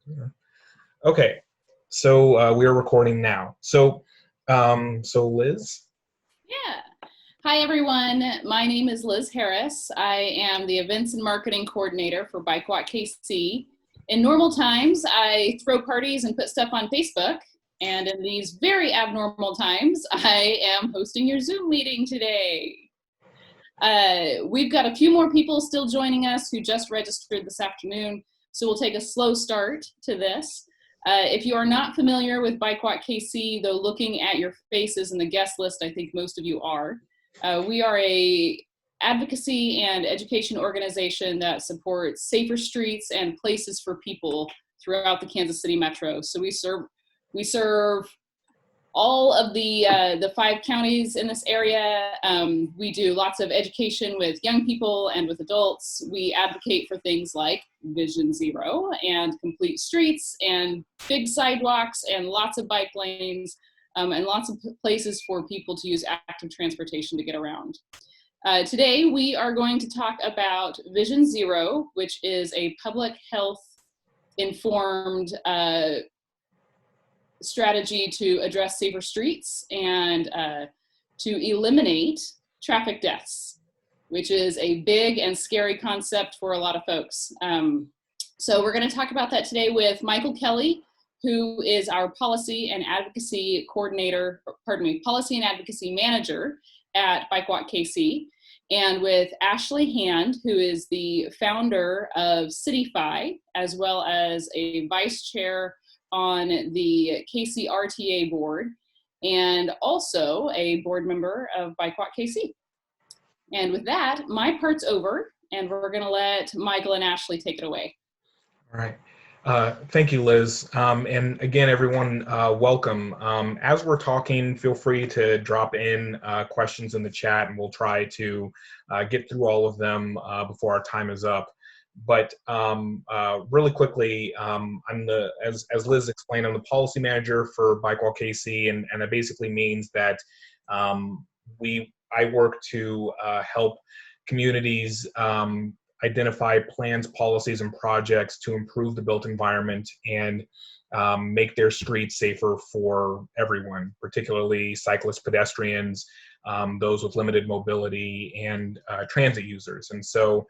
Yeah. Okay, so we are recording now. So Liz. Yeah. Hi, everyone. My name is Liz Harris. I am the Events and Marketing Coordinator for BikeWalkKC. In normal times, I throw parties and put stuff on Facebook. And in these very abnormal times, I am hosting your Zoom meeting today. We've got a few more people still joining us who just registered this afternoon, so we'll take a slow start to this. If you are not familiar with BikeWalkKC, though looking at your faces in the guest list, I think most of you are. We are a advocacy and education organization that supports safer streets and places for people throughout the Kansas City metro. So we serve all of the 5 counties in this area. We do lots of education with young people and with adults. We advocate for things like Vision Zero and complete streets and big sidewalks and lots of bike lanes and lots of places for people to use active transportation to get around. Today, we are going to talk about Vision Zero, which is a public health informed strategy to address safer streets and to eliminate traffic deaths, which is a big and scary concept for a lot of folks. So we're going to talk about that today with Michael Kelly, who is our policy and advocacy coordinator, policy and advocacy manager at BikeWalkKC, and with Ashley Hand, who is the founder of CityFi, as well as a vice chair on the KCRTA board, and also a board member of BikeWalkKC. And with that, my part's over, and we're gonna let Michael and Ashley take it away. All right. Thank you, Liz. And again, everyone, welcome. As we're talking, feel free to drop in questions in the chat, and we'll try to get through all of them before our time is up. But really quickly, as Liz explained, I'm the policy manager for BikeWalkKC, and that basically means that I work to help communities identify plans, policies, and projects to improve the built environment and make their streets safer for everyone, particularly cyclists, pedestrians, those with limited mobility, and transit users. And so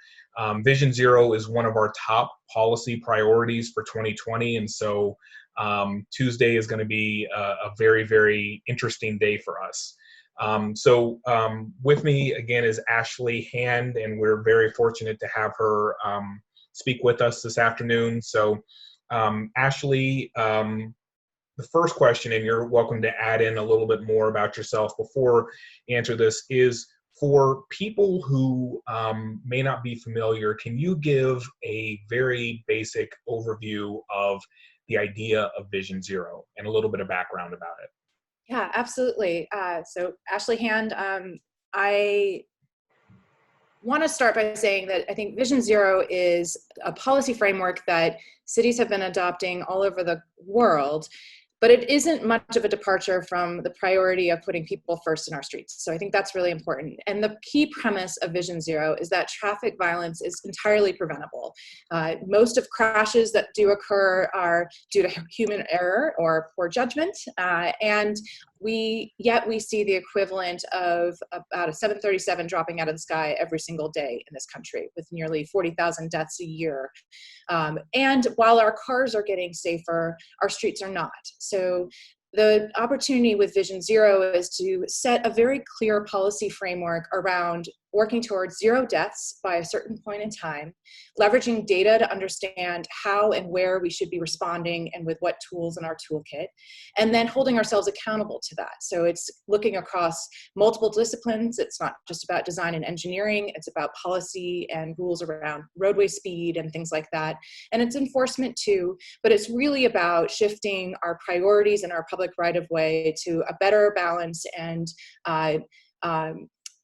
Vision Zero is one of our top policy priorities for 2020. And so Tuesday is going to be a very, very interesting day for us. With me again is Ashley Hand, and we're very fortunate to have her speak with us this afternoon. So Ashley, the first question, and you're welcome to add in a little bit more about yourself before you answer this, is for people who may not be familiar, can you give a very basic overview of the idea of Vision Zero and a little bit of background about it? Yeah, absolutely. So Ashley Hand, I want to start by saying that I think Vision Zero is a policy framework that cities have been adopting all over the world, but it isn't much of a departure from the priority of putting people first in our streets. So I think that's really important. And the key premise of Vision Zero is that traffic violence is entirely preventable. Most of crashes that do occur are due to human error or poor judgment. And we see the equivalent of about a 737 dropping out of the sky every single day in this country, with nearly 40,000 deaths a year. And while our cars are getting safer, our streets are not. So the opportunity with Vision Zero is to set a very clear policy framework around working towards 0 deaths by a certain point in time, leveraging data to understand how and where we should be responding and with what tools in our toolkit, and then holding ourselves accountable to that. So it's looking across multiple disciplines. It's not just about design and engineering, it's about policy and rules around roadway speed and things like that. And it's enforcement too, but it's really about shifting our priorities and our public right-of-way to a better balance and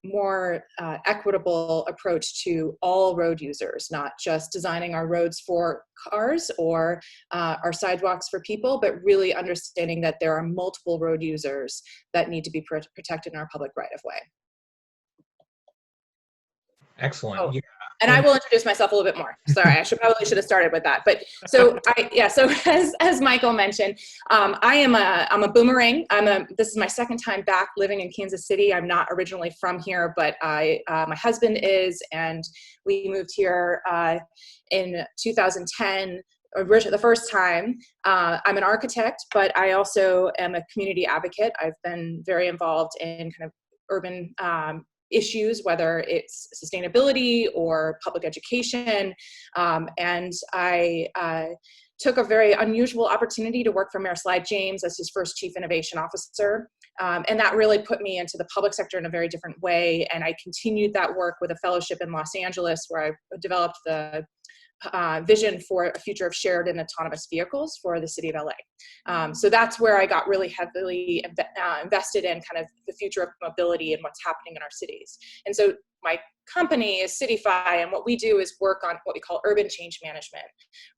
more equitable approach to all road users, not just designing our roads for cars or our sidewalks for people, but really understanding that there are multiple road users that need to be protected in our public right-of-way. Excellent. Oh, Yeah. And I will introduce myself a little bit more. Sorry, I probably should have started with that. But so as Michael mentioned, I'm a boomerang. This is my second time back living in Kansas City. I'm not originally from here, but my husband is, and we moved here in 2010. The first time. I'm an architect, but I also am a community advocate. I've been very involved in kind of urban issues, whether it's sustainability or public education. And I took a very unusual opportunity to work for Mayor Sly James as his first Chief Innovation Officer. And that really put me into the public sector in a very different way. And I continued that work with a fellowship in Los Angeles, where I developed the vision for a future of shared and autonomous vehicles for the city of LA. So that's where I got really heavily invested in kind of the future of mobility and what's happening in our cities. And so my company is CityFi, and what we do is work on what we call urban change management,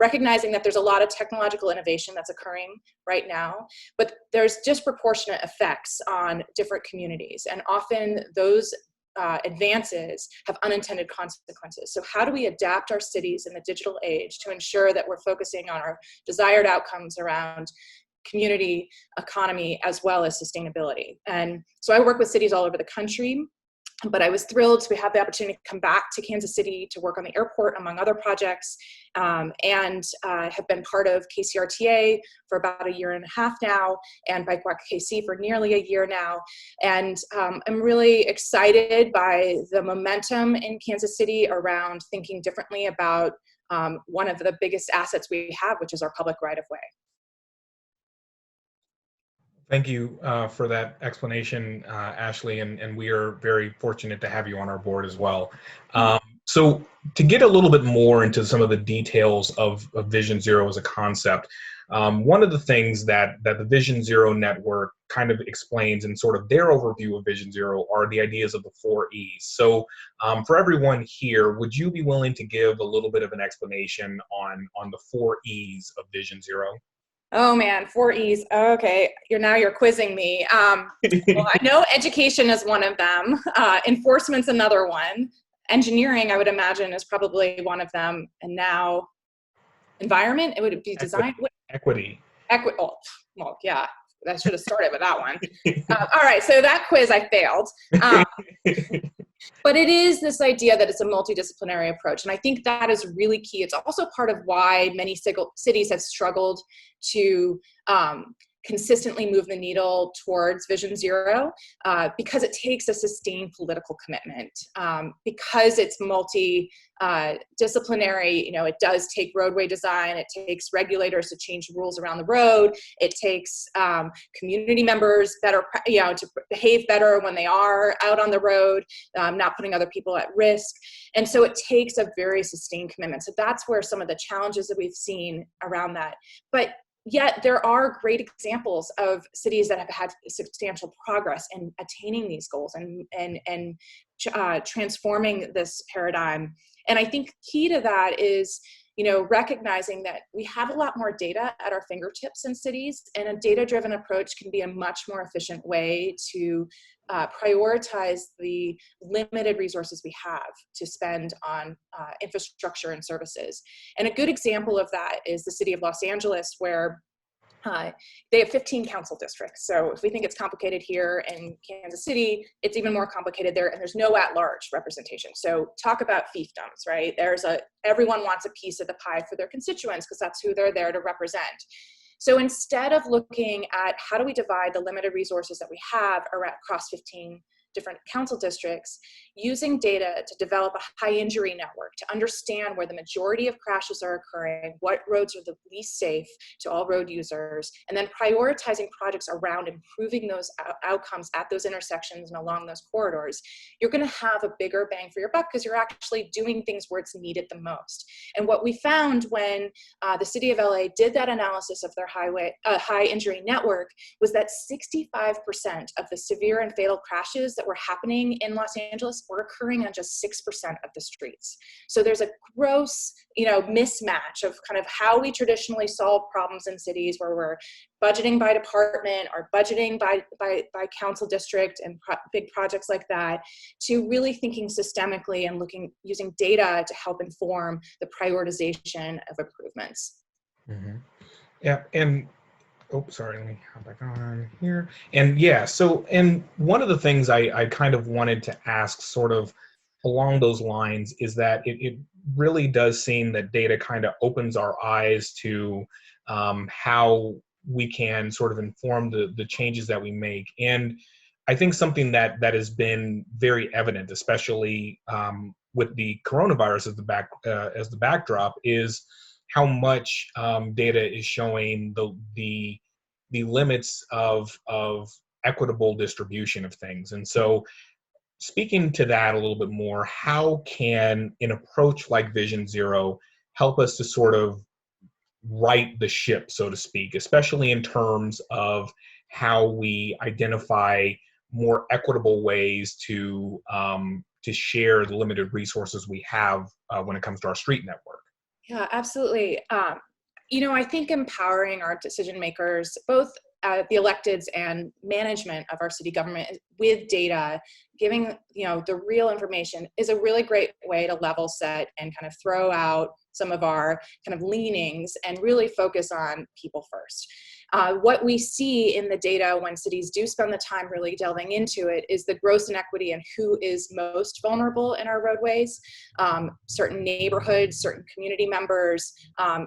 recognizing that there's a lot of technological innovation that's occurring right now, but there's disproportionate effects on different communities. And often those advances have unintended consequences. So how do we adapt our cities in the digital age to ensure that we're focusing on our desired outcomes around community, economy, as well as sustainability? And so I work with cities all over the country, but I was thrilled to have the opportunity to come back to Kansas City to work on the airport, among other projects, and have been part of KCRTA for about 1.5 years now, and BikeWalkKC for nearly 1 year now. And I'm really excited by the momentum in Kansas City around thinking differently about one of the biggest assets we have, which is our public right-of-way. Thank you for that explanation, Ashley, and we are very fortunate to have you on our board as well. So to get a little bit more into some of the details of Vision Zero as a concept, one of the things that the Vision Zero network kind of explains in sort of their overview of Vision Zero are the ideas of the 4 E's. So for everyone here, would you be willing to give a little bit of an explanation on the 4 E's of Vision Zero? Oh man, 4 E's. Okay, you're quizzing me. Well, I know education is one of them. Enforcement's another one. Engineering, I would imagine, is probably one of them. And now, environment. It would be design. Equity. Oh, well, yeah. I should have started with that one. All right, so that quiz I failed. But it is this idea that it's a multidisciplinary approach. And I think that is really key. It's also part of why many cities have struggled to consistently move the needle towards Vision Zero, because it takes a sustained political commitment. Because it's multi-disciplinary, it does take roadway design, it takes regulators to change rules around the road, it takes community members better, to behave better when they are out on the road, not putting other people at risk. And so it takes a very sustained commitment. So that's where some of the challenges that we've seen around that. But yet there are great examples of cities that have had substantial progress in attaining these goals and transforming this paradigm. And I think key to that is, recognizing that we have a lot more data at our fingertips in cities, and a data-driven approach can be a much more efficient way to prioritize the limited resources we have to spend on infrastructure and services. And a good example of that is the city of Los Angeles, where they have 15 council districts. So if we think it's complicated here in Kansas City, it's even more complicated there, and there's no at-large representation. So talk about fiefdoms, right? Everyone wants a piece of the pie for their constituents because that's who they're there to represent. So instead of looking at how do we divide the limited resources that we have across 15 different council districts, using data to develop a high injury network to understand where the majority of crashes are occurring, what roads are the least safe to all road users, and then prioritizing projects around improving those outcomes at those intersections and along those corridors, you're going to have a bigger bang for your buck because you're actually doing things where it's needed the most. And what we found when the city of LA did that analysis of their high injury network was that 65% of the severe and fatal crashes that that were happening in Los Angeles were occurring on just 6% of the streets. So there's a gross, mismatch of kind of how we traditionally solve problems in cities, where we're budgeting by department or budgeting by council district and big projects like that, to really thinking systemically and using data to help inform the prioritization of improvements. Mm-hmm. Yeah, and oh, sorry, let me hop back on here. And yeah, so, and one of the things I kind of wanted to ask sort of along those lines is that it really does seem that data kind of opens our eyes to how we can sort of inform the changes that we make. And I think something that has been very evident, especially with the coronavirus as the backdrop, is how much data is showing the limits of equitable distribution of things. And so, speaking to that a little bit more, how can an approach like Vision Zero help us to sort of right the ship, so to speak, especially in terms of how we identify more equitable ways to share the limited resources we have when it comes to our street network? Yeah, absolutely. I think empowering our decision makers, both the electeds and management of our city government, with data, giving the real information, is a really great way to level set and kind of throw out some of our kind of leanings and really focus on people first. What we see in the data when cities do spend the time really delving into it is the gross inequity and who is most vulnerable in our roadways. Certain neighborhoods, certain community members,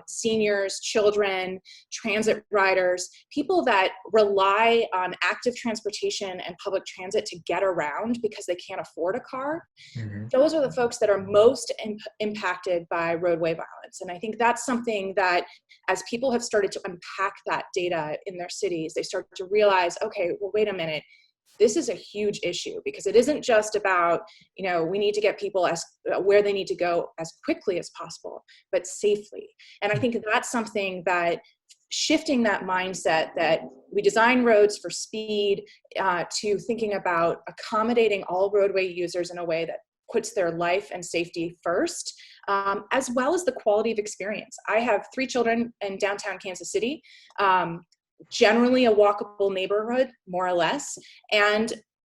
seniors, children, transit riders, people that rely on active transportation and public transit to get around because they can't afford a car. Mm-hmm. Those are the folks that are most impacted by roadway violence. And I think that's something that, as people have started to unpack that data in their cities, they start to realize, okay, well, wait a minute, this is a huge issue, because it isn't just about, we need to get people where they need to go as quickly as possible, but safely. And I think that's something that, shifting that mindset that we design roads for speed, to thinking about accommodating all roadway users in a way that puts their life and safety first, as well as the quality of experience. I have 3 children in downtown Kansas City, generally a walkable neighborhood, more or less,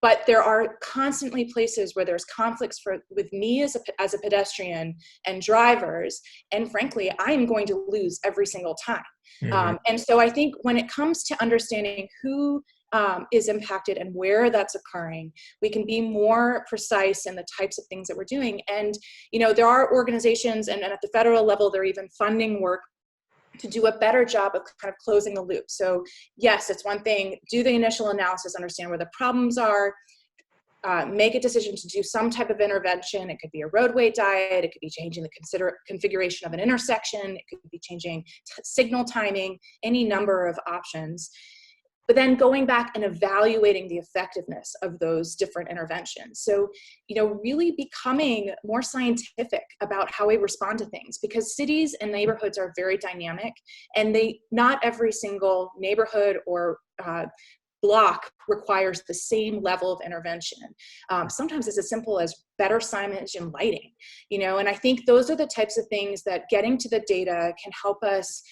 but there are constantly places where there's conflicts with me as a pedestrian and drivers, and frankly, I am going to lose every single time. Mm-hmm. And so I think when it comes to understanding who is impacted and where that's occurring, we can be more precise in the types of things that we're doing. And there are organizations, and at the federal level, they're even funding work to do a better job of kind of closing the loop. So yes, it's one thing, do the initial analysis, understand where the problems are, make a decision to do some type of intervention. It could be a roadway diet, it could be changing the configuration of an intersection, it could be changing signal timing, any number of options. But then going back and evaluating the effectiveness of those different interventions. So, really becoming more scientific about how we respond to things, because cities and neighborhoods are very dynamic, and not every single neighborhood or block requires the same level of intervention. Sometimes it's as simple as better signage and lighting, and I think those are the types of things that getting to the data can help us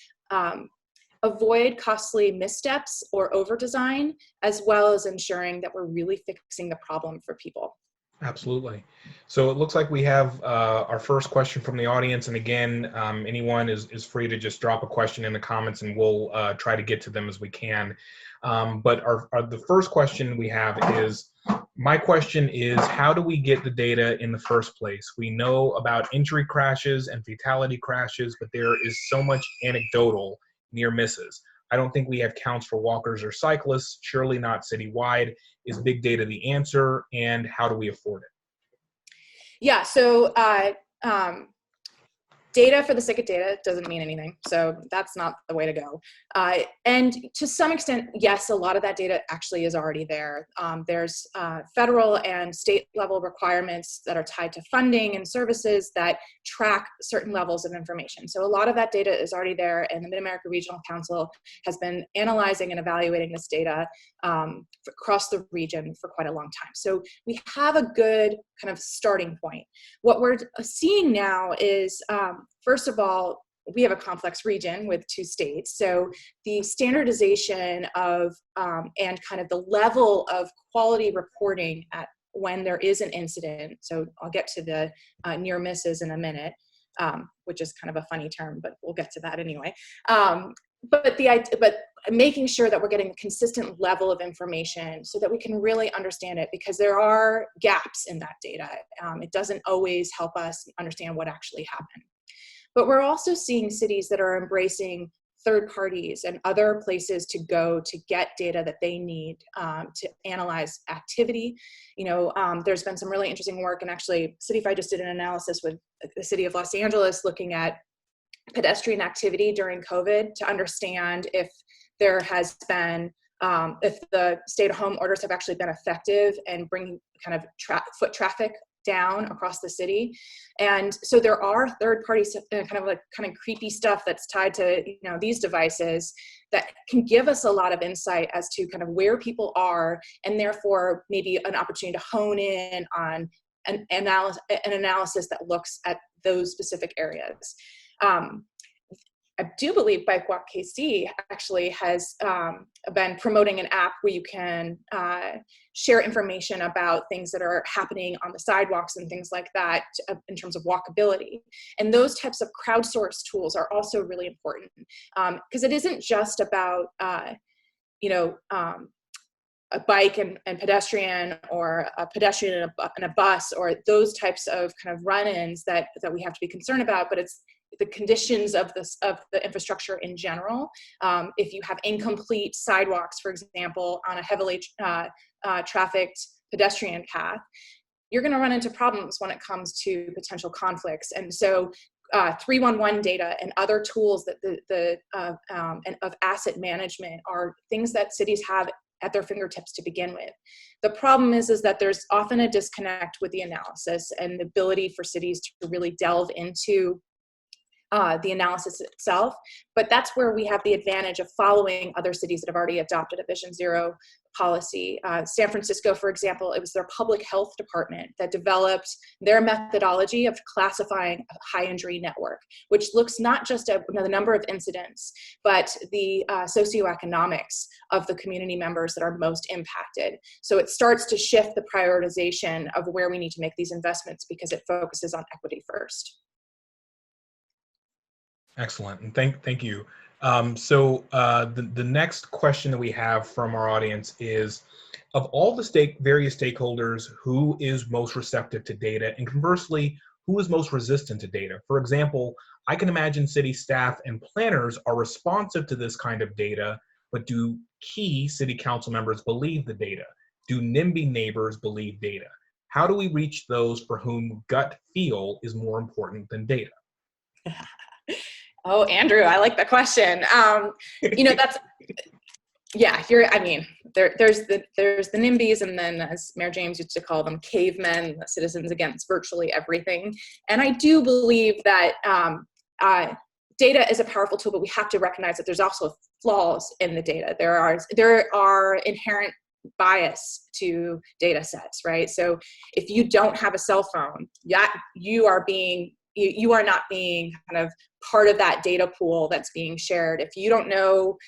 avoid costly missteps or over-design, as well as ensuring that we're really fixing the problem for people. Absolutely. So it looks like we have our first question from the audience. And again, anyone is free to just drop a question in the comments, and we'll try to get to them as we can. But the first question we have is, my question is, how do we get the data in the first place? We know about injury crashes and fatality crashes, but there is so much anecdotal near misses. I don't think we have counts for walkers or cyclists, surely not citywide. Is big data the answer, and how do we afford it? Yeah, so data for the sake of data doesn't mean anything. So that's not the way to go. And to some extent, yes, a lot of that data actually is already there. There's federal and state level requirements that are tied to funding and services that track certain levels of information. So a lot of that data is already there, and the Mid-America Regional Council has been analyzing and evaluating this data across the region for quite a long time. So we have a good kind of starting point. What we're seeing now is, first of all, we have a complex region with 2 states. So the standardization of and kind of the level of quality reporting at when there is an incident. So I'll get to the near misses in a minute, which is kind of a funny term, but we'll get to that anyway. But making sure that we're getting a consistent level of information so that we can really understand it, because there are gaps in that data. It doesn't always help us understand what actually happened. But we're also seeing cities that are embracing third parties and other places to go to get data that they need to analyze activity. There's been some really interesting work, and actually CityFi just did an analysis with the city of Los Angeles looking at pedestrian activity during COVID to understand if there has been, if the stay-at-home orders have actually been effective and bringing kind of foot traffic down across the city. And so there are third-party kind of creepy stuff that's tied to these devices that can give us a lot of insight as to kind of where people are, and therefore maybe an opportunity to hone in on an analysis that looks at those specific areas. I do believe BikeWalkKC actually has been promoting an app where you can share information about things that are happening on the sidewalks and things like that in terms of walkability. And those types of crowdsourced tools are also really important, because it isn't just about a bike and pedestrian, or a pedestrian and a bus, or those types of kind of run-ins that we have to be concerned about, but it's the conditions of the infrastructure in general. If you have incomplete sidewalks, for example, on a heavily trafficked pedestrian path, you're going to run into problems when it comes to potential conflicts. And so 311 data and other tools that of asset management are things that cities have at their fingertips to begin with. The problem is that there's often a disconnect with the analysis and the ability for cities to really delve into the analysis itself. But that's where we have the advantage of following other cities that have already adopted a Vision Zero policy. San Francisco, for example, it was their public health department that developed their methodology of classifying a high injury network, which looks not just at the number of incidents, but the socioeconomics of the community members that are most impacted. So it starts to shift the prioritization of where we need to make these investments, because it focuses on equity first. Excellent, and thank you. The next question that we have from our audience is, of all the various stakeholders, who is most receptive to data, and conversely, who is most resistant to data? For example, I can imagine city staff and planners are responsive to this kind of data, but do key city council members believe the data? Do NIMBY neighbors believe data? How do we reach those for whom gut feel is more important than data? Oh, Andrew, I like the question. That's, yeah, there's the NIMBYs, and then, as Mayor James used to call them, cavemen, the citizens against virtually everything. And I do believe that data is a powerful tool, but we have to recognize that there's also flaws in the data. There are inherent bias to data sets, right? So if you don't have a cell phone, you are not being kind of part of that data pool that's being shared. If you don't know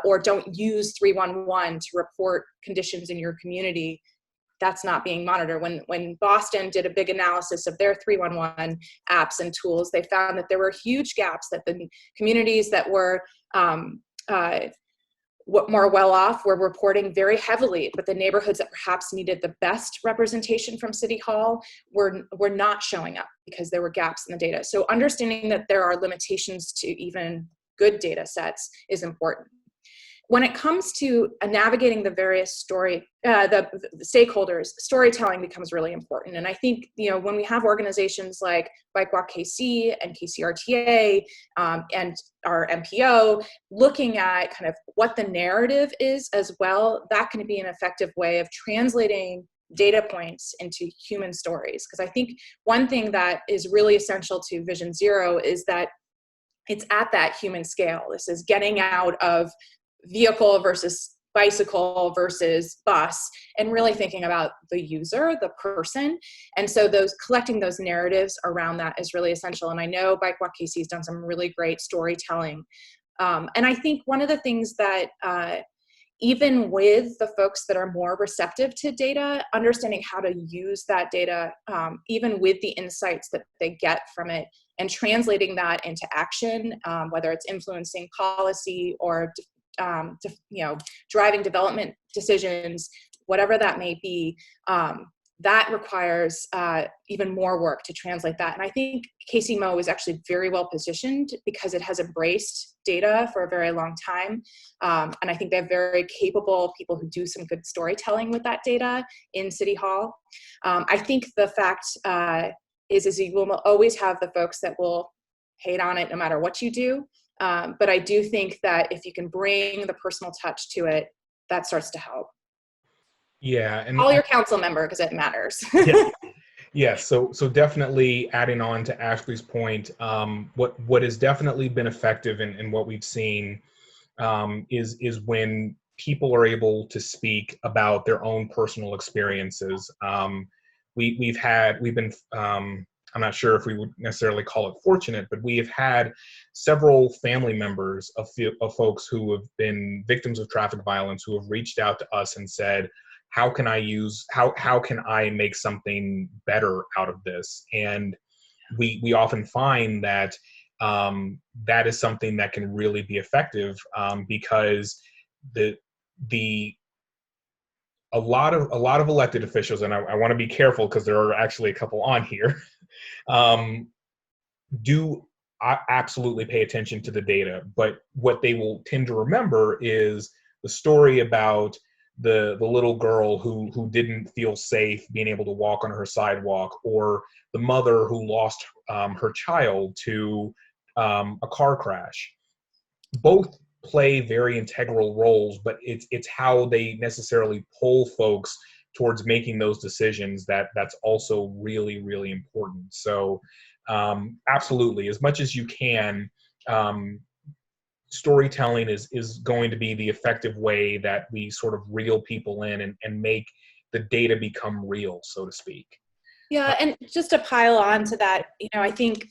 or don't use 311 to report conditions in your community, that's not being monitored. When Boston did a big analysis of their 311 apps and tools, they found that there were huge gaps, that the communities that were more well off were reporting very heavily, but the neighborhoods that perhaps needed the best representation from City Hall were not showing up because there were gaps in the data. So understanding that there are limitations to even good data sets is important. when it comes to navigating the various the stakeholders, storytelling becomes really important. And I think, when we have organizations like BikeWalkKC and KCRTA and our MPO looking at kind of what the narrative is as well, that can be an effective way of translating data points into human stories. Because I think one thing that is really essential to Vision Zero is that it's at that human scale. This is getting out of vehicle versus bicycle versus bus and really thinking about the user, the person. And so collecting those narratives around that is really essential. And I know BikeWalkKC has done some really great storytelling. And I think one of the things that even with the folks that are more receptive to data, understanding how to use that data, even with the insights that they get from it, and translating that into action, whether it's influencing policy or driving development decisions, whatever that may be, that requires even more work to translate that. And I think KCMO is actually very well positioned because it has embraced data for a very long time. And I think they have very capable people who do some good storytelling with that data in City Hall. I think the fact is you will always have the folks that will hate on it no matter what you do. But I do think that if you can bring the personal touch to it, that starts to help. Yeah, and Call your council member because it matters. Yeah, so definitely adding on to Ashley's point, what has definitely been effective in what we've seen is when people are able to speak about their own personal experiences. We've been I'm not sure if we would necessarily call it fortunate, but we have had several family members of folks who have been victims of traffic violence who have reached out to us and said, how can I make something better out of this? And we often find that that is something that can really be effective because a lot of elected officials, and I want to be careful because there are actually a couple on here, do absolutely pay attention to the data, but what they will tend to remember is the story about the little girl who didn't feel safe being able to walk on her sidewalk, or the mother who lost her child to a car crash. Both play very integral roles, but it's how they necessarily pull folks towards making those decisions that's also really, really important. So absolutely, as much as you can, storytelling is going to be the effective way that we sort of reel people in and make the data become real, so to speak. Yeah, and just to pile on to that, I think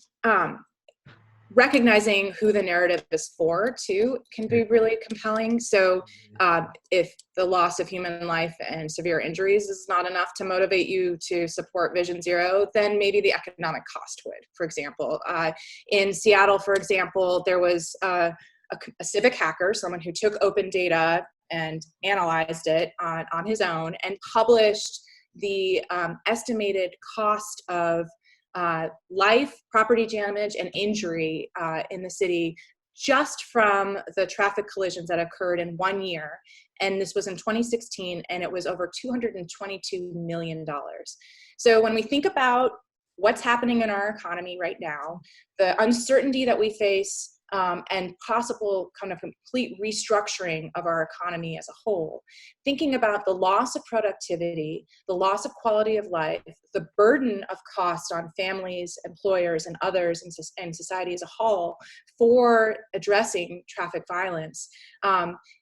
recognizing who the narrative is for too can be really compelling. So if the loss of human life and severe injuries is not enough to motivate you to support Vision Zero, then maybe the economic cost would. For example, in Seattle, for example, there was a civic hacker, someone who took open data and analyzed it on his own and published the estimated cost of life, property damage, and injury in the city just from the traffic collisions that occurred in 1 year. And this was in 2016, and it was over $222 million. So when we think about what's happening in our economy right now, the uncertainty that we face, and possible kind of complete restructuring of our economy as a whole, thinking about the loss of productivity, the loss of quality of life, the burden of cost on families, employers, and others and society as a whole for addressing traffic violence,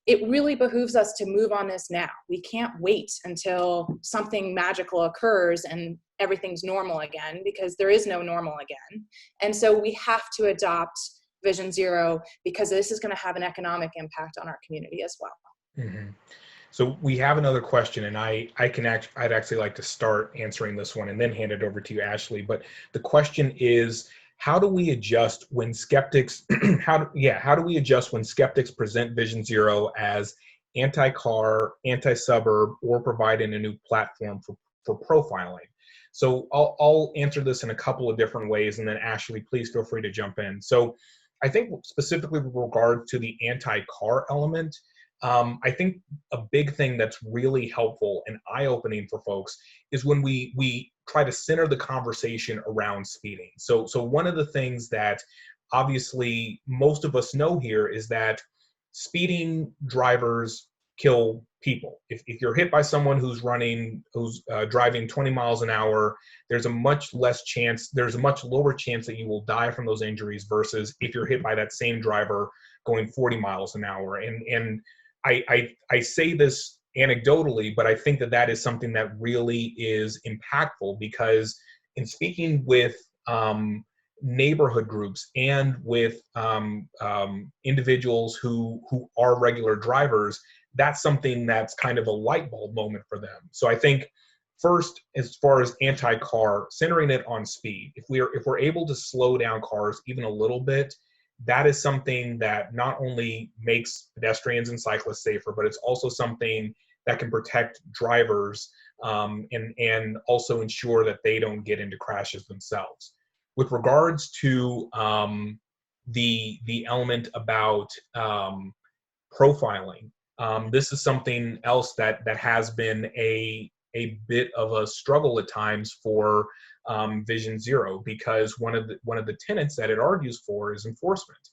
it really behooves us to move on this now. We can't wait until something magical occurs and everything's normal again, because there is no normal again. And so we have to adopt Vision Zero because this is going to have an economic impact on our community as well. Mm-hmm. So we have another question, and I'd actually like to start answering this one and then hand it over to you, Ashley. But the question is, how do we adjust when skeptics how do we adjust when skeptics present Vision Zero as anti-car, anti-suburb, or providing a new platform for profiling? So I'll answer this in a couple of different ways, and then Ashley, please feel free to jump in. So I think specifically with regard to the anti-car element, I think a big thing that's really helpful and eye-opening for folks is when we try to center the conversation around speeding. So one of the things that obviously most of us know here is that speeding drivers kill people. If you're hit by someone who's driving 20 miles an hour, there's a much lower chance that you will die from those injuries versus if you're hit by that same driver going 40 miles an hour. And I say this anecdotally, but I think that is something that really is impactful, because in speaking with neighborhood groups and with individuals who are regular drivers, that's something that's kind of a light bulb moment for them. So I think first, as far as anti-car, centering it on speed. If we're able to slow down cars even a little bit, that is something that not only makes pedestrians and cyclists safer, but it's also something that can protect drivers and also ensure that they don't get into crashes themselves. With regards to the element about profiling, this is something else that has been a bit of a struggle at times for Vision Zero, because one of the tenets that it argues for is enforcement,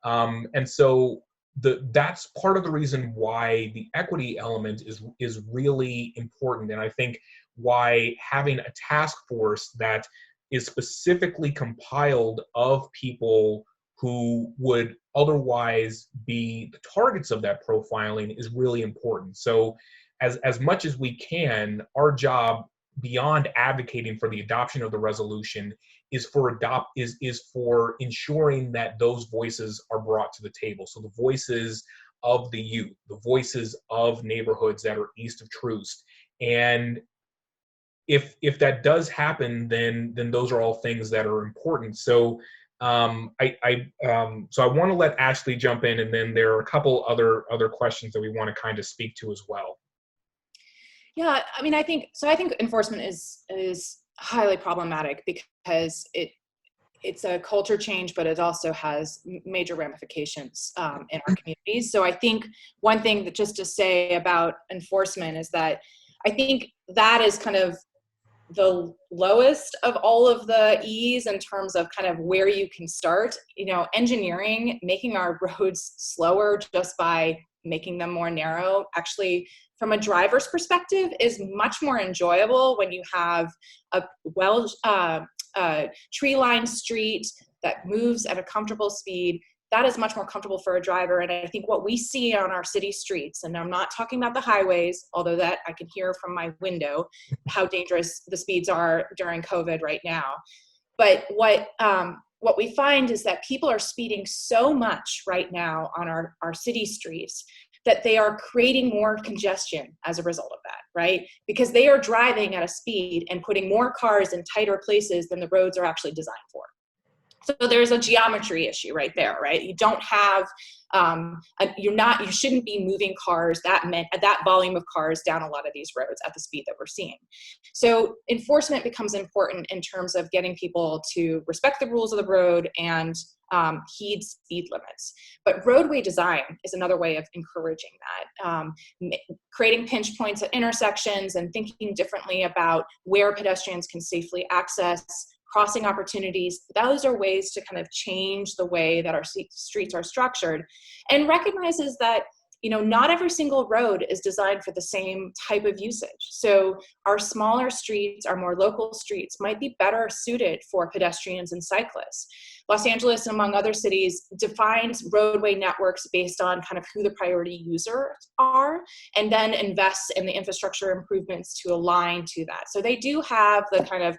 and so that's part of the reason why the equity element is really important, and I think why having a task force that is specifically compiled of people who would otherwise be the targets of that profiling is really important. So as much as we can, our job beyond advocating for the adoption of the resolution is for ensuring that those voices are brought to the table. So the voices of the youth, the voices of neighborhoods that are east of Troost. And if that does happen, then those are all things that are important. So I want to let Ashley jump in, and then there are a couple other questions that we want to kind of speak to as well. Yeah, I mean, I think enforcement is highly problematic because it's a culture change, but it also has major ramifications in our communities. So I think one thing that just to say about enforcement is that I think that is kind of the lowest of all of the E's in terms of kind of where you can start. You know, engineering, making our roads slower just by making them more narrow, actually, from a driver's perspective, is much more enjoyable when you have a tree-lined street that moves at a comfortable speed. That is much more comfortable for a driver. And I think what we see on our city streets, and I'm not talking about the highways, although that I can hear from my window how dangerous the speeds are during COVID right now. But what we find is that people are speeding so much right now on our city streets that they are creating more congestion as a result of that, right? Because they are driving at a speed and putting more cars in tighter places than the roads are actually designed for. So there's a geometry issue right there, right? You don't have, you shouldn't be moving cars that volume of cars down a lot of these roads at the speed that we're seeing. So enforcement becomes important in terms of getting people to respect the rules of the road and heed speed limits. But roadway design is another way of encouraging that. Creating pinch points at intersections and thinking differently about where pedestrians can safely access crossing opportunities. Those are ways to kind of change the way that our streets are structured, and recognizes that, you know, not every single road is designed for the same type of usage. So our smaller streets, our more local streets might be better suited for pedestrians and cyclists. Los Angeles, among other cities, defines roadway networks based on kind of who the priority users are, and then invests in the infrastructure improvements to align to that. So they do have the kind of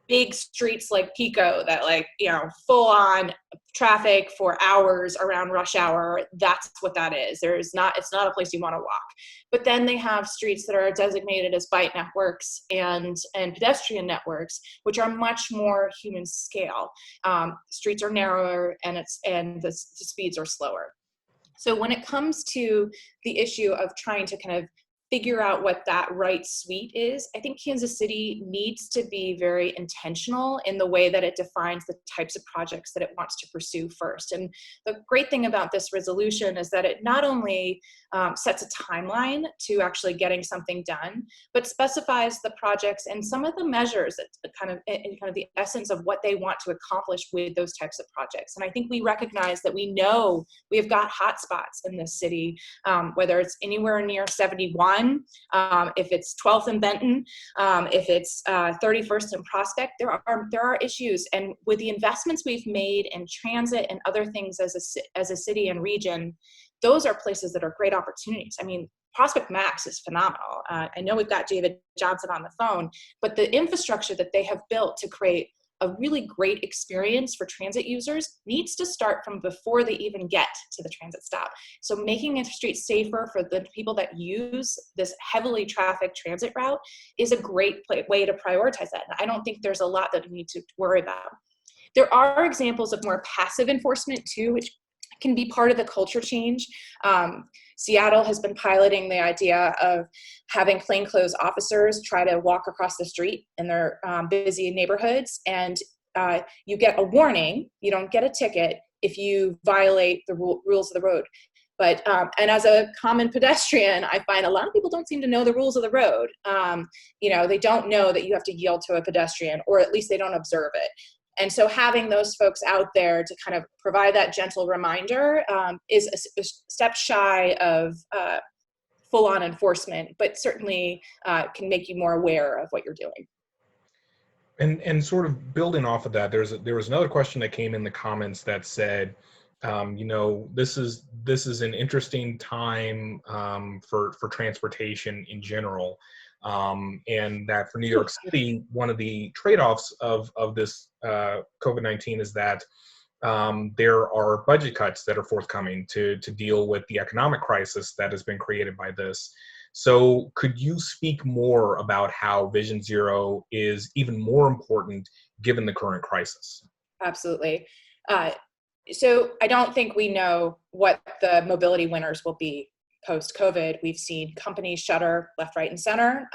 big streets like Pico that, like, you know, full on traffic for hours around rush hour. That's what that is. It's not a place you want to walk. But then they have streets that are designated as bike networks and pedestrian networks, which are much more human scale. Streets are narrower and the speeds are slower. So when it comes to the issue of trying to kind of figure out what that right suite is, I think Kansas City needs to be very intentional in the way that it defines the types of projects that it wants to pursue first. And the great thing about this resolution is that it not only sets a timeline to actually getting something done, but specifies the projects and some of the measures that kind of the essence of what they want to accomplish with those types of projects. And I think we recognize that we know we have got hot spots in this city, whether it's anywhere near 71, if it's 12th and Benton, if it's 31st and Prospect, there are issues. And with the investments we've made in transit and other things as a city and region, those are places that are great opportunities. I mean, Prospect Max is phenomenal. I know we've got David Johnson on the phone, but the infrastructure that they have built to create a really great experience for transit users needs to start from before they even get to the transit stop. So making a street safer for the people that use this heavily trafficked transit route is a great way to prioritize that. And I don't think there's a lot that we need to worry about. There are examples of more passive enforcement too, which can be part of the culture change. Seattle has been piloting the idea of having plainclothes officers try to walk across the street in their busy neighborhoods, and you get a warning. You don't get a ticket if you violate the rules of the road. But and as a common pedestrian, I find a lot of people don't seem to know the rules of the road. They don't know that you have to yield to a pedestrian, or at least they don't observe it. And so having those folks out there to kind of provide that gentle reminder is a step shy of full-on enforcement, but certainly can make you more aware of what you're doing. And sort of building off of that, there was another question that came in the comments that said, this is an interesting time for transportation in general. And that for New York City, one of the trade-offs of this COVID-19 is that there are budget cuts that are forthcoming to deal with the economic crisis that has been created by this. So could you speak more about how Vision Zero is even more important given the current crisis? Absolutely. So I don't think we know what the mobility winners will be post-COVID. We've seen companies shutter left, right, and center.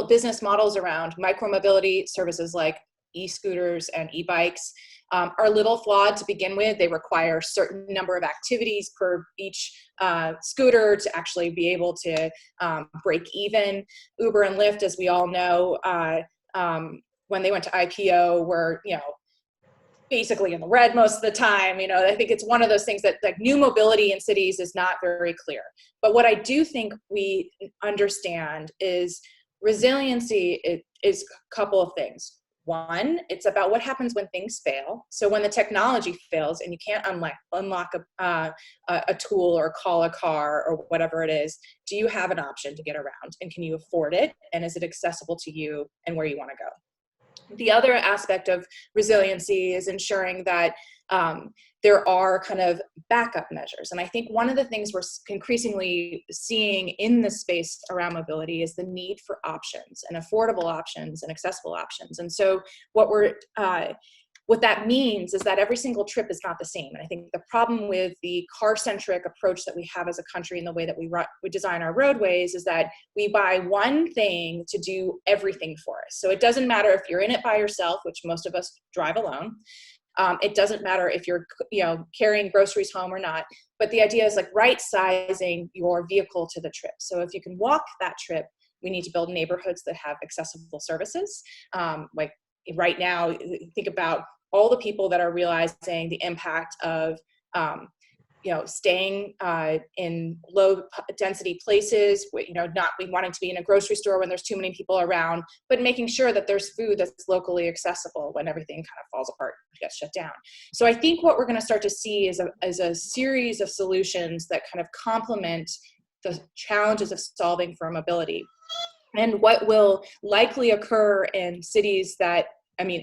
Business models around micromobility services like e-scooters and e-bikes are a little flawed to begin with. They require a certain number of activities per each scooter to actually be able to break even. Uber and Lyft, as we all know, when they went to IPO, were basically in the red most of the time. I think it's one of those things that like new mobility in cities is not very clear. But what I do think we understand is resiliency is a couple of things. One, it's about what happens when things fail. So when the technology fails and you can't unlock a tool or call a car or whatever it is, do you have an option to get around? And can you afford it? And is it accessible to you and where you want to go? The other aspect of resiliency is ensuring that there are kind of backup measures. And I think one of the things we're increasingly seeing in the space around mobility is the need for options and affordable options and accessible options. And so what that means is that every single trip is not the same. And I think the problem with the car-centric approach that we have as a country in the way that we design our roadways is that we buy one thing to do everything for us. So it doesn't matter if you're in it by yourself, which most of us drive alone. It doesn't matter if you're carrying groceries home or not. But the idea is like right-sizing your vehicle to the trip. So if you can walk that trip, we need to build neighborhoods that have accessible services. Like right now, think about all the people that are realizing the impact of, staying in low density places, not wanting to be in a grocery store when there's too many people around, but making sure that there's food that's locally accessible when everything kind of falls apart and gets shut down. So I think what we're going to start to see is a series of solutions that kind of complement the challenges of solving for mobility. And what will likely occur in cities that,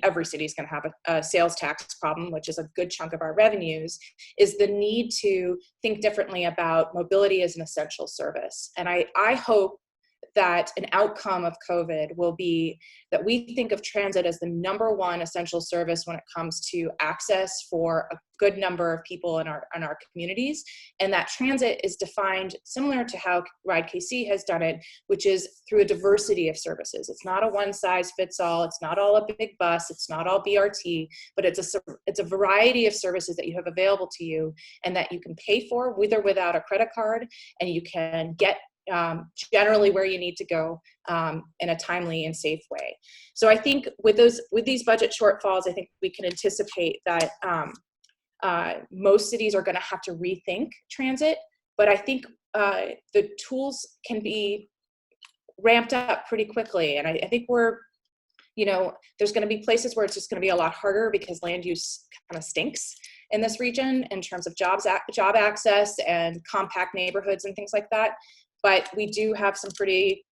every city is going to have a sales tax problem, which is a good chunk of our revenues, is the need to think differently about mobility as an essential service. And I hope that an outcome of COVID will be that we think of transit as the #1 essential service when it comes to access for a good number of people in our communities, and that transit is defined similar to how Ride KC has done it, which is through a diversity of services. It's not a one-size-fits-all. It's not all a big bus. It's not all BRT, but it's a variety of services that you have available to you and that you can pay for with or without a credit card, and you can get generally where you need to go in a timely and safe way. So I think with these budget shortfalls, I think we can anticipate that most cities are going to have to rethink transit, but I think the tools can be ramped up pretty quickly. And I think there's going to be places where it's just going to be a lot harder because land use kind of stinks in this region in terms of job access and compact neighborhoods and things like that. But we do have some pretty,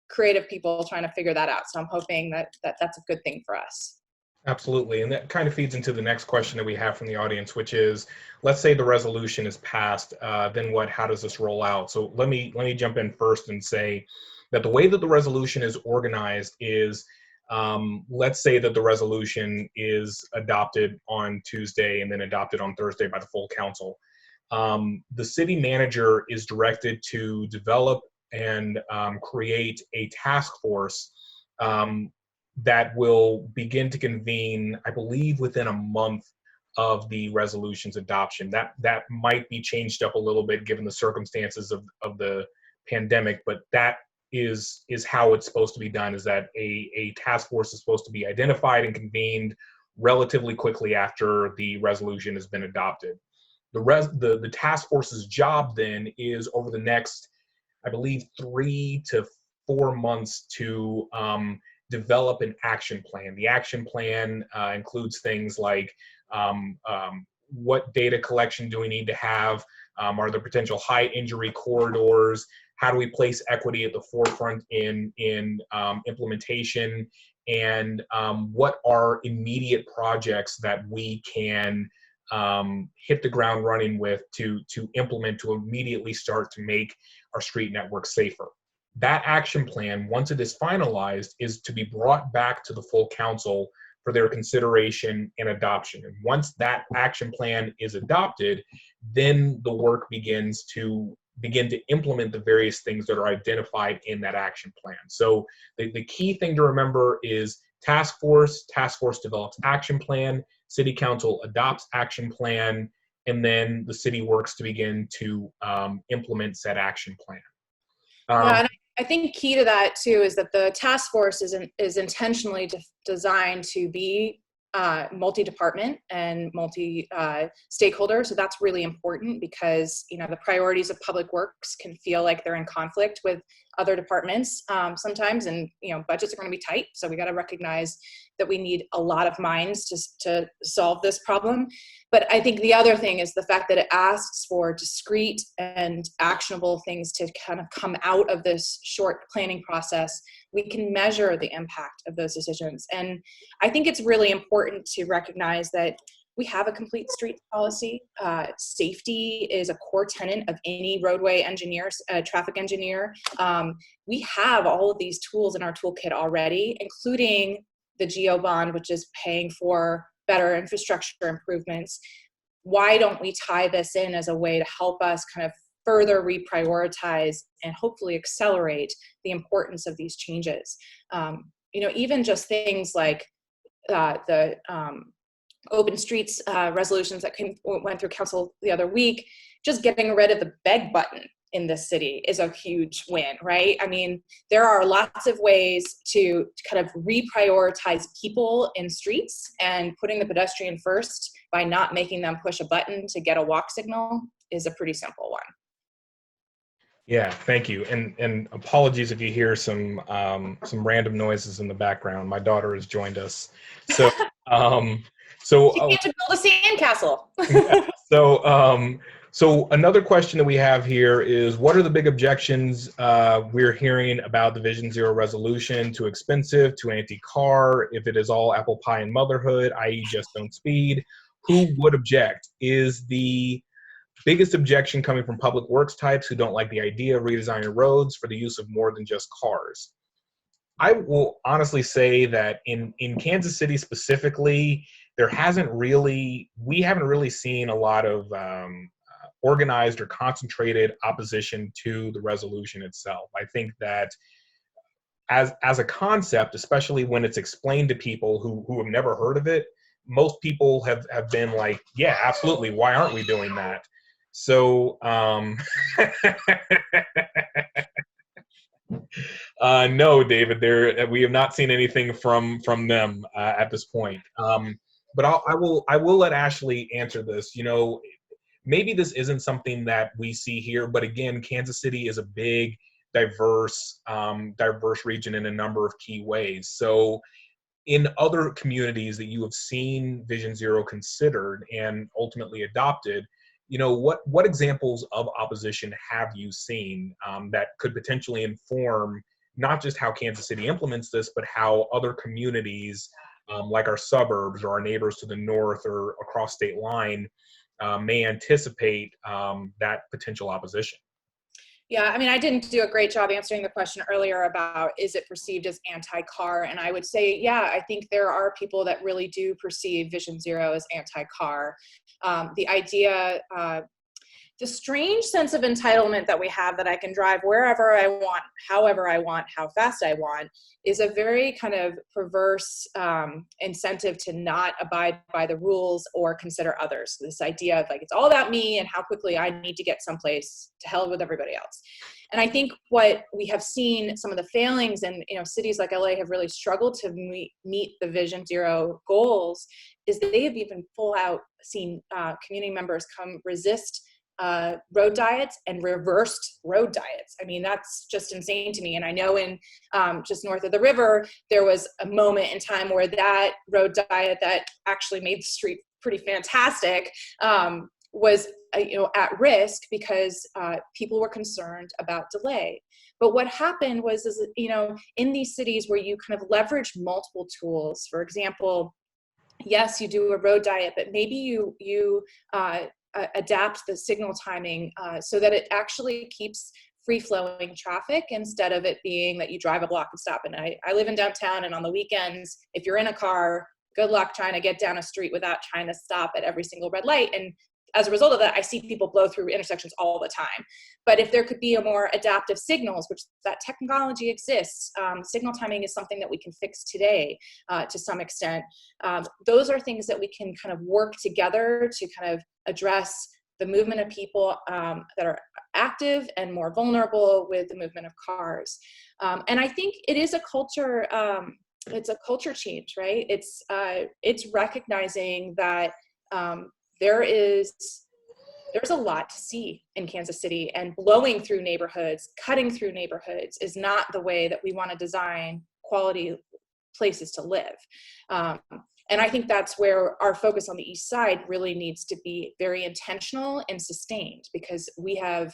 creative people trying to figure that out. So I'm hoping that that's a good thing for us. Absolutely. And that kind of feeds into the next question that we have from the audience, which is, let's say the resolution is passed, then what? How does this roll out? So let me jump in first and say that the way that the resolution is organized is, let's say that the resolution is adopted on Tuesday and then adopted on Thursday by the full council. The city manager is directed to develop and create a task force that will begin to convene, I believe, within a month of the resolution's adoption. That might be changed up a little bit given the circumstances of the pandemic, but that is how it's supposed to be done, is that a task force is supposed to be identified and convened relatively quickly after the resolution has been adopted. The task force's job then is over the next, I believe, 3 to 4 months to develop an action plan. The action plan includes things like what data collection do we need to have? Are there potential high injury corridors? How do we place equity at the forefront in implementation? And what are immediate projects that we can hit the ground running with to implement, to immediately start to make our street network safer? That action plan, once it is finalized, is to be brought back to the full council for their consideration and adoption. And once that action plan is adopted, then the work begins to implement the various things that are identified in that action plan. So the key thing to remember is task force develops action plan, city council adopts action plan, and then the city works to begin to implement said action plan. And I think key to that too is that the task force is intentionally designed to be multi-department and multi-stakeholder. So that's really important because, the priorities of public works can feel like they're in conflict with other departments sometimes, and, budgets are going to be tight. So we got to recognize that we need a lot of minds to solve this problem. But I think the other thing is the fact that it asks for discrete and actionable things to kind of come out of this short planning process. We can measure the impact of those decisions. And I think it's really important to recognize that we have a complete street policy. Safety is a core tenet of any roadway engineer, traffic engineer. We have all of these tools in our toolkit already, including the GEO bond, which is paying for better infrastructure improvements. Why don't we tie this in as a way to help us kind of further reprioritize and hopefully accelerate the importance of these changes? Even just things like the open streets resolutions that went through council the other week, just getting rid of the beg button in this city is a huge win, right? I mean, there are lots of ways to kind of reprioritize people in streets, and putting the pedestrian first by not making them push a button to get a walk signal is a pretty simple one. Yeah, thank you. And apologies if you hear some random noises in the background. My daughter has joined us. So She can't build a sandcastle. Yeah, so another question that we have here is, what are the big objections we're hearing about the Vision Zero resolution? Too expensive, too anti-car, if it is all apple pie and motherhood, i.e. just don't speed. Who would object? Is the Biggest objection coming from public works types who don't like the idea of redesigning roads for the use of more than just cars. I will honestly say that in Kansas City specifically, we haven't really seen a lot of organized or concentrated opposition to the resolution itself. I think that as a concept, especially when it's explained to people who have never heard of it, most people have been like, yeah, absolutely, why aren't we doing that? So no, David, we have not seen anything from them at this point. But I will let Ashley answer this. You know, maybe this isn't something that we see here, but again, Kansas City is a big, diverse region in a number of key ways. So in other communities that you have seen Vision Zero considered and ultimately adopted, you know, what examples of opposition have you seen that could potentially inform not just how Kansas City implements this, but how other communities like our suburbs or our neighbors to the north or across state line may anticipate that potential opposition? Yeah, I mean, I didn't do a great job answering the question earlier about is it perceived as anti-car? And I would say, yeah, I think there are people that really do perceive Vision Zero as anti-car. The idea, the strange sense of entitlement that we have that I can drive wherever I want, however I want, how fast I want, is a very kind of perverse incentive to not abide by the rules or consider others. This idea of like, it's all about me and how quickly I need to get someplace, to hell with everybody else. And I think what we have seen, some of the failings in, you know, cities like LA have really struggled to meet the Vision Zero goals, is they have even full out seen community members come resist road diets and reversed road diets. I mean, that's just insane to me. And I know in just north of the river, there was a moment in time where that road diet that actually made the street pretty fantastic was at risk because people were concerned about delay. But what happened was, in these cities where you kind of leverage multiple tools, for example, yes, you do a road diet, but maybe you adapt the signal timing so that it actually keeps free-flowing traffic instead of it being that you drive a block and stop. And I live in downtown, and on the weekends, if you're in a car, good luck trying to get down a street without trying to stop at every single red light. And as a result of that, I see people blow through intersections all the time. But if there could be a more adaptive signals, which that technology exists, signal timing is something that we can fix today to some extent. Those are things that we can kind of work together to kind of address the movement of people that are active and more vulnerable with the movement of cars. And I think it is a culture, it's a culture change, right? It's recognizing that there's a lot to see in Kansas City, and blowing through neighborhoods, cutting through neighborhoods is not the way that we want to design quality places to live. And I think that's where our focus on the East Side really needs to be very intentional and sustained, because we have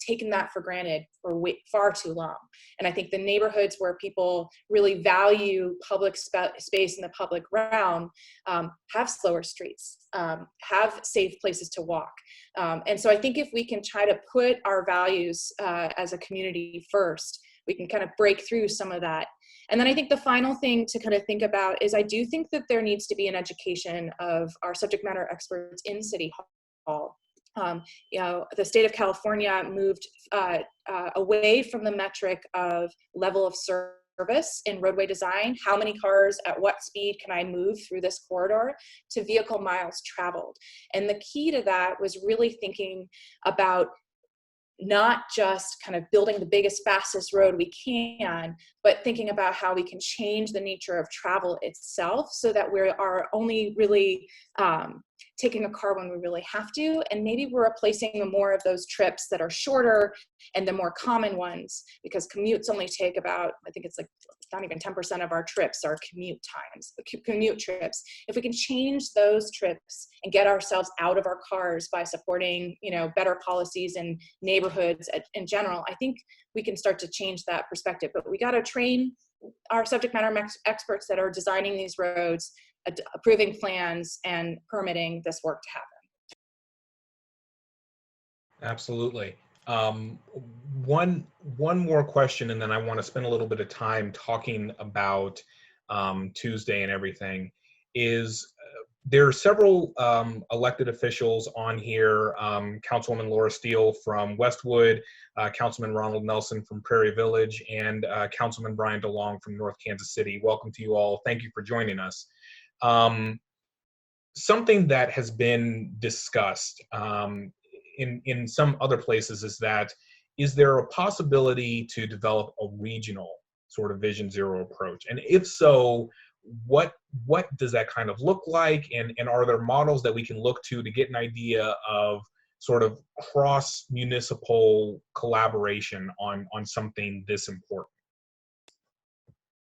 taken that for granted for far too long. And I think the neighborhoods where people really value public space in the public realm have slower streets, have safe places to walk. And so I think if we can try to put our values as a community first, we can kind of break through some of that. And then I think the final thing to kind of think about is I do think that there needs to be an education of our subject matter experts in City Hall. The state of California moved away from the metric of level of service in roadway design, how many cars at what speed can I move through this corridor, to vehicle miles traveled. And the key to that was really thinking about not just kind of building the biggest, fastest road we can, but thinking about how we can change the nature of travel itself so that we are only really taking a car when we really have to, and maybe we're replacing more of those trips that are shorter and the more common ones, because commutes only take about, I think it's like not even 10% of our trips are commute times, commute trips. If we can change those trips and get ourselves out of our cars by supporting, better policies in neighborhoods in general, I think we can start to change that perspective. But we got to train our subject matter experts that are designing these roads, approving plans, and permitting this work to happen. Absolutely. Um, one more question, and then I want to spend a little bit of time talking about Tuesday and everything. Is there are several elected officials on here. Councilwoman Laura Steele from Westwood, Councilman Ronald Nelson from Prairie Village, and Councilman Brian DeLong from North Kansas City. Welcome to you all. Thank you for joining us. Something that has been discussed in some other places is there a possibility to develop a regional sort of Vision Zero approach? And if so, what does that kind of look like? And are there models that we can look to get an idea of sort of cross municipal collaboration on something this important?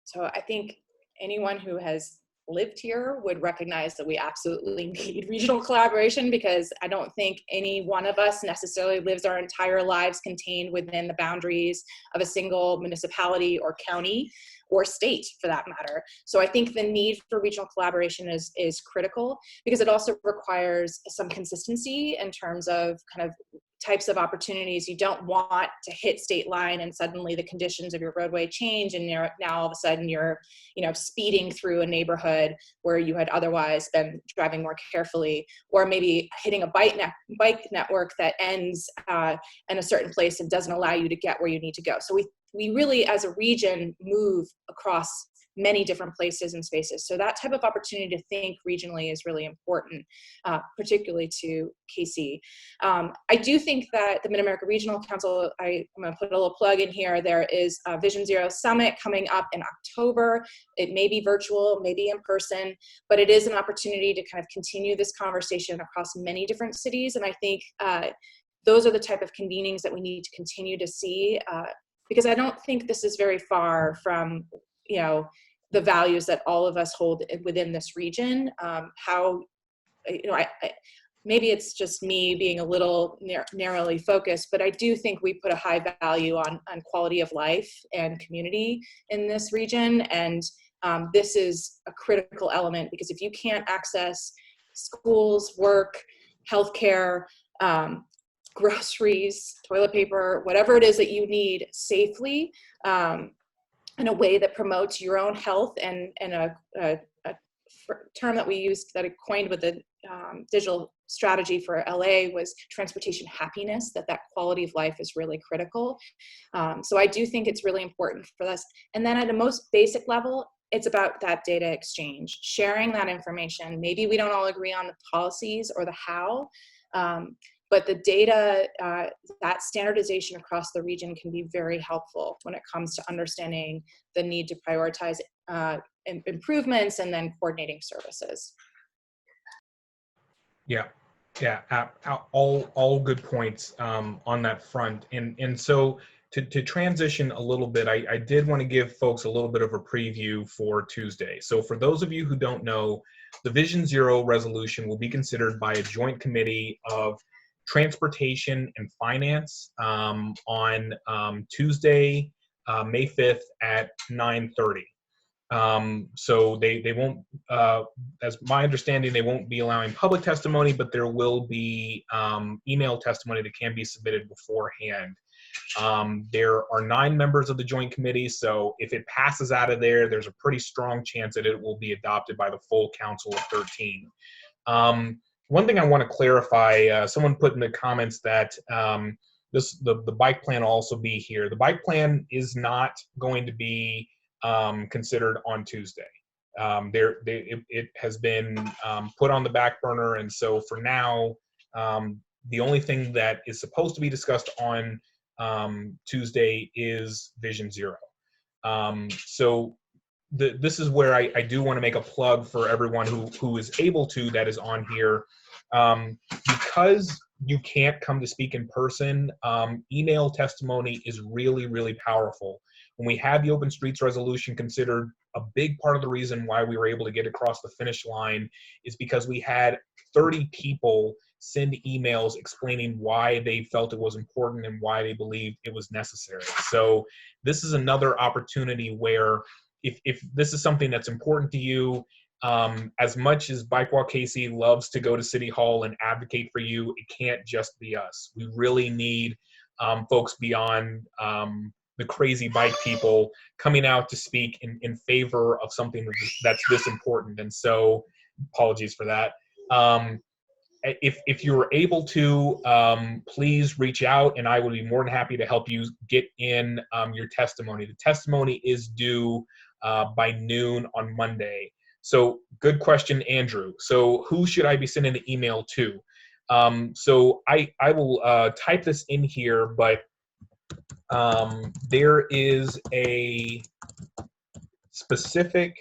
So I think anyone who has lived here would recognize that we absolutely need regional collaboration, because I don't think any one of us necessarily lives our entire lives contained within the boundaries of a single municipality or county or state, for that matter. So I think the need for regional collaboration is critical, because it also requires some consistency in terms of kind of types of opportunities. You don't want to hit state line and suddenly the conditions of your roadway change, and now all of a sudden you're speeding through a neighborhood where you had otherwise been driving more carefully, or maybe hitting a bike network that ends in a certain place and doesn't allow you to get where you need to go. So we really, as a region, move across many different places and spaces. So that type of opportunity to think regionally is really important, particularly to KC. I do think that the Mid-America Regional Council, I'm going to put a little plug in here, there is a Vision Zero Summit coming up in October. It may be virtual, maybe in person, but it is an opportunity to kind of continue this conversation across many different cities. And I think those are the type of convenings that we need to continue to see, because I don't think this is very far from, the values that all of us hold within this region. Maybe it's just me being a little narrowly focused, but I do think we put a high value on quality of life and community in this region. And this is a critical element, because if you can't access schools, work, healthcare, groceries, toilet paper, whatever it is that you need safely, in a way that promotes your own health, and a term that we used, that I coined with the digital strategy for LA, was transportation happiness, that quality of life is really critical. So I do think it's really important for us. And then at a most basic level, it's about that data exchange, sharing that information. Maybe we don't all agree on the policies or the how, but the data, that standardization across the region can be very helpful when it comes to understanding the need to prioritize improvements and then coordinating services. Yeah, all good points on that front. And so to transition a little bit, I did want to give folks a little bit of a preview for Tuesday. So for those of you who don't know, the Vision Zero resolution will be considered by a joint committee of Transportation and Finance on Tuesday, May 5th at 9:30. So they won't, as my understanding, they won't be allowing public testimony, but there will be email testimony that can be submitted beforehand. There are 9 members of the joint committee, so if it passes out of there, there's a pretty strong chance that it will be adopted by the full council of 13. One thing I want to clarify, someone put in the comments that the bike plan will also be here. The bike plan is not going to be considered on Tuesday. It has been put on the back burner, and so for now, the only thing that is supposed to be discussed on Tuesday is Vision Zero. So this is where I do want to make a plug for everyone who is able to, that is on here. Because you can't come to speak in person, email testimony is really, really powerful. When we had the Open Streets resolution considered, a big part of the reason why we were able to get across the finish line is because we had 30 people send emails explaining why they felt it was important and why they believed it was necessary. So this is another opportunity where if this is something that's important to you, As much as BikeWalkKC loves to go to City Hall and advocate for you, it can't just be us. We really need folks beyond the crazy bike people coming out to speak in favor of something that's this important. And so, apologies for that. If you're able to, please reach out, and I would be more than happy to help you get in your testimony. The testimony is due by noon on Monday. So good question, Andrew. So who should I be sending the email to? So I will type this in here, but there is a specific,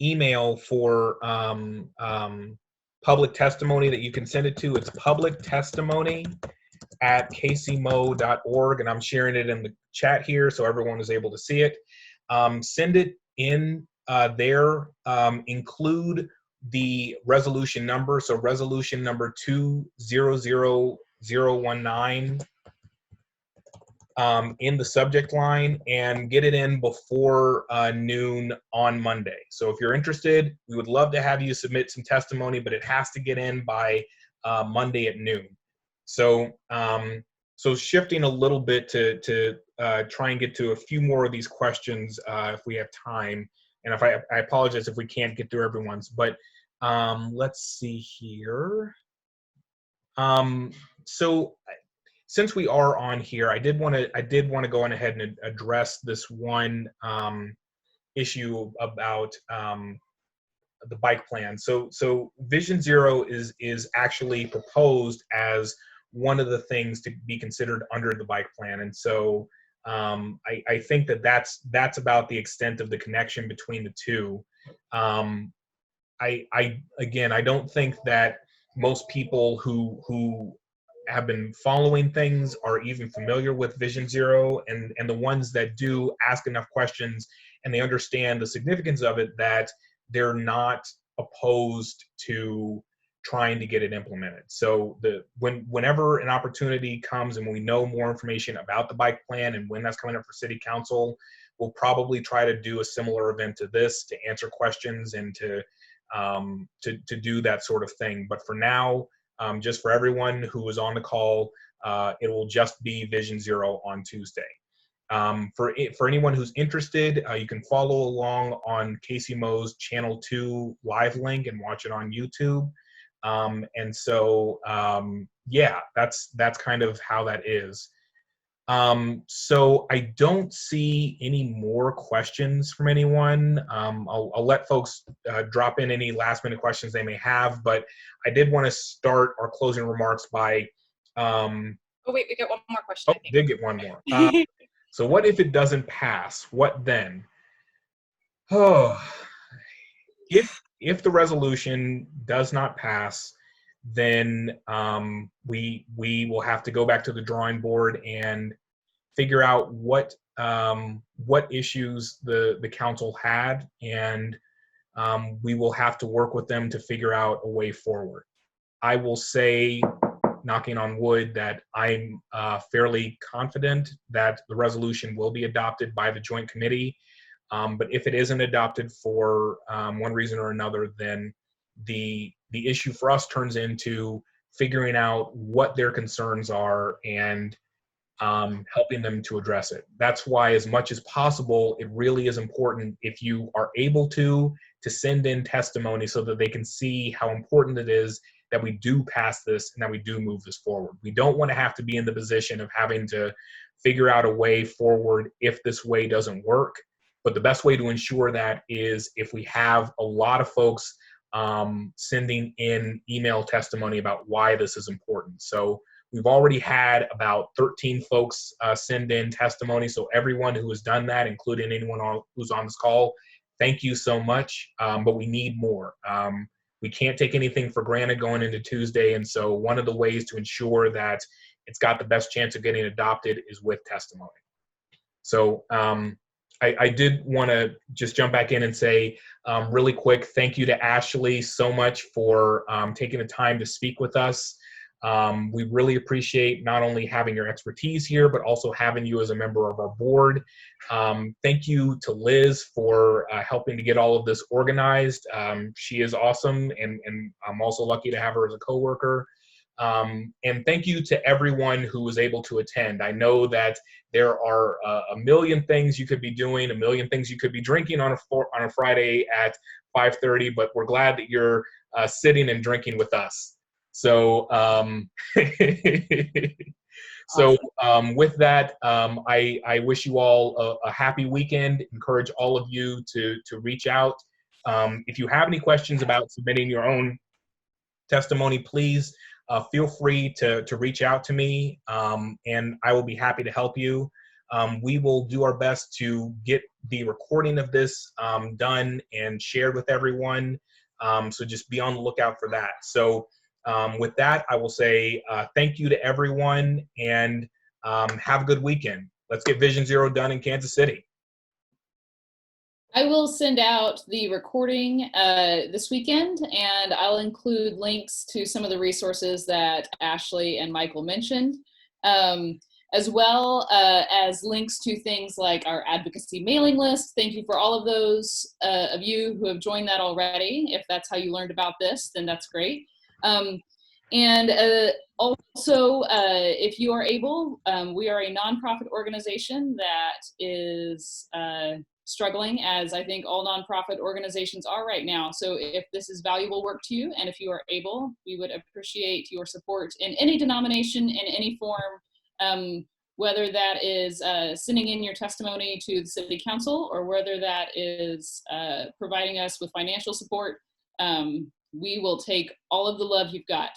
email for public testimony that you can send it to. It's publictestimony@kcmo.org, and I'm sharing it in the chat here so everyone is able to see it. Send it in there. Include the resolution number, so resolution number 200019 in the subject line, and get it in before noon on Monday. So if you're interested, we would love to have you submit some testimony, but it has to get in by Monday at noon. So so shifting a little bit to try and get to a few more of these questions if we have time. And if I apologize if we can't get through everyone's, but let's see here. So since we are on here, I did want to go on ahead and address this one issue about the bike plan. So Vision Zero is actually proposed as one of the things to be considered under the bike plan, and so I think that's about the extent of the connection between the two. I don't think that most people who have been following things are even familiar with Vision Zero, and the ones that do ask enough questions and they understand the significance of it, that they're not opposed to trying to get it implemented. So whenever an opportunity comes and we know more information about the bike plan and when that's coming up for City Council, we'll probably try to do a similar event to this to answer questions and to do that sort of thing. But for now, just for everyone who is on the call, it will just be Vision Zero on Tuesday. For anyone who's interested, you can follow along on KCMO's Channel 2 live link and watch it on YouTube. And so, yeah, that's kind of how that is. So I don't see any more questions from anyone. I'll let folks drop in any last minute questions they may have, but I did want to start our closing remarks by. Oh wait, we got one more question. Oh, did get one more. So what if it doesn't pass? What then? Oh, if the resolution does not pass, then we will have to go back to the drawing board and figure out what issues the council had, and we will have to work with them to figure out a way forward. I will say, knocking on wood, that I'm fairly confident that the resolution will be adopted by the joint committee. But if it isn't adopted for one reason or another, then the issue for us turns into figuring out what their concerns are and helping them to address it. That's why, as much as possible, it really is important, if you are able to send in testimony so that they can see how important it is that we do pass this and that we do move this forward. We don't want to have to be in the position of having to figure out a way forward if this way doesn't work. But the best way to ensure that is if we have a lot of folks sending in email testimony about why this is important. So we've already had about 13 folks send in testimony. So everyone who has done that, including anyone who's on this call, thank you so much. But we need more. We can't take anything for granted going into Tuesday. And so one of the ways to ensure that it's got the best chance of getting adopted is with testimony. So I did want to just jump back in and say really quick, thank you to Ashley so much for taking the time to speak with us. We really appreciate not only having your expertise here, but also having you as a member of our board. Thank you to Liz for helping to get all of this organized. She is awesome, and I'm also lucky to have her as a coworker. And thank you to everyone who was able to attend. I know that there are a million things you could be doing, a million things you could be drinking on a Friday at 5:30, but we're glad that you're sitting and drinking with us. So, with that, I wish you all a happy weekend. Encourage all of you to reach out. If you have any questions about submitting your own testimony, please feel free to reach out to me, and I will be happy to help you. We will do our best to get the recording of this done and shared with everyone. So just be on the lookout for that. So with that, I will say thank you to everyone, and have a good weekend. Let's get Vision Zero done in Kansas City. I will send out the recording this weekend, and I'll include links to some of the resources that Ashley and Michael mentioned, as well as links to things like our advocacy mailing list. Thank you for all of those of you who have joined that already. If that's how you learned about this, then that's great. Also, if you are able, we are a nonprofit organization that is struggling, as I think all nonprofit organizations are right now. So if this is valuable work to you, and if you are able, we would appreciate your support in any denomination, in any form, whether that is sending in your testimony to the City Council, or whether that is providing us with financial support. We will take all of the love you've got.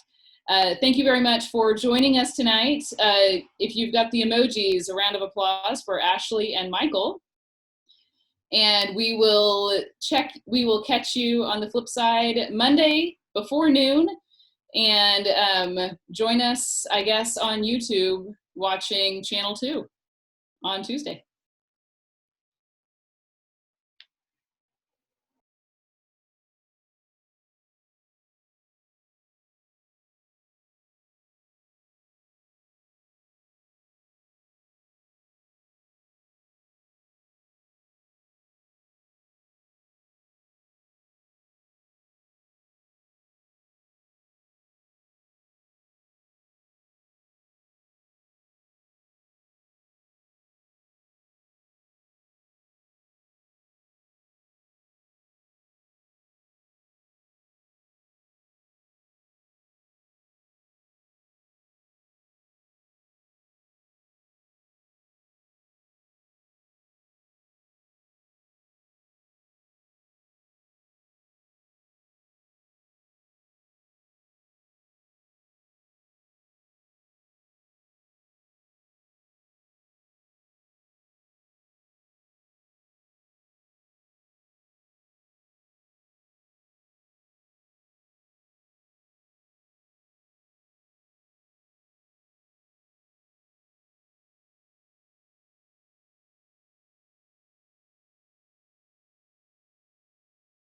Thank you very much for joining us tonight. If you've got the emojis, a round of applause for Ashley and Michael. And we will catch you on the flip side Monday before noon, and join us, I guess, on YouTube watching Channel 2 on Tuesday.